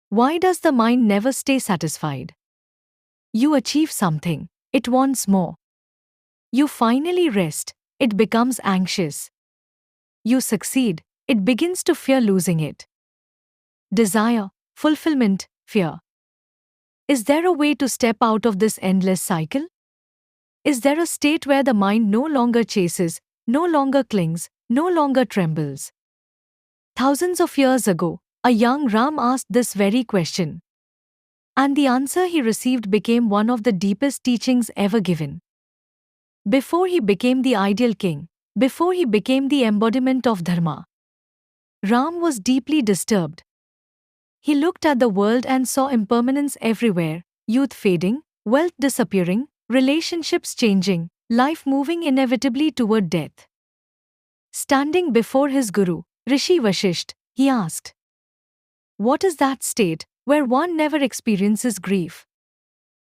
Why does the mind never stay satisfied? You achieve something, it wants more. You finally rest, it becomes anxious. You succeed, it begins to fear losing it. Desire, fulfillment, fear. Is there a way to step out of this endless cycle? Is there a state where the mind no longer chases, no longer clings, no longer trembles? Thousands of years ago, a young Ram asked this very question. And the answer he received became one of the deepest teachings ever given. Before he became the ideal king, before he became the embodiment of Dharma, Ram was deeply disturbed. He looked at the world and saw impermanence everywhere, youth fading, wealth disappearing, relationships changing, life moving inevitably toward death. Standing before his guru, Rishi Vashishtha, he asked, "What is that state where one never experiences grief?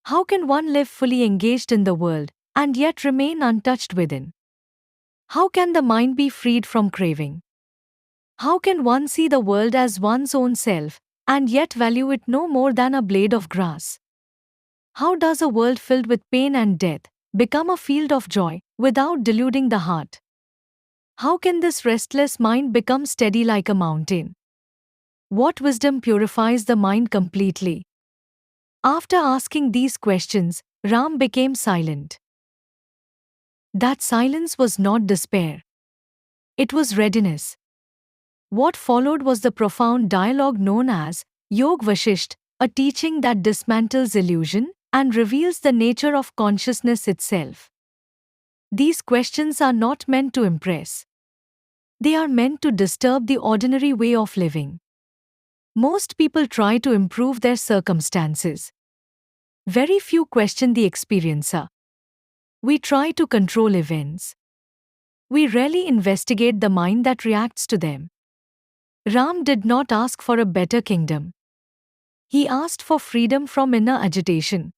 How can one live fully engaged in the world and yet remain untouched within? How can the mind be freed from craving? How can one see the world as one's own self and yet value it no more than a blade of grass? How does a world filled with pain and death become a field of joy without deluding the heart? How can this restless mind become steady like a mountain? What wisdom purifies the mind completely?" After asking these questions, Ram became silent. That silence was not despair. It was readiness. What followed was the profound dialogue known as Yog Vashishtha, a teaching that dismantles illusion and reveals the nature of consciousness itself. These questions are not meant to impress. They are meant to disturb the ordinary way of living. Most people try to improve their circumstances. Very few question the experiencer. We try to control events. We rarely investigate the mind that reacts to them. Ram did not ask for a better kingdom. He asked for freedom from inner agitation.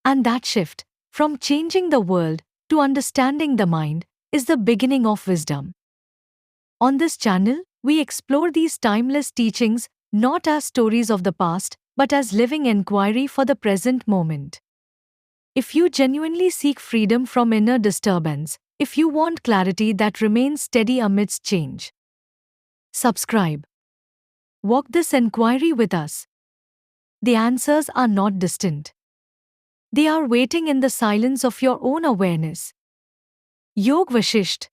And that shift, from changing the world to understanding the mind, is the beginning of wisdom. On this channel, we explore these timeless teachings not as stories of the past, but as living enquiry for the present moment. If you genuinely seek freedom from inner disturbance, if you want clarity that remains steady amidst change, subscribe. Walk this enquiry with us. The answers are not distant. They are waiting in the silence of your own awareness. Yog Vashishtha,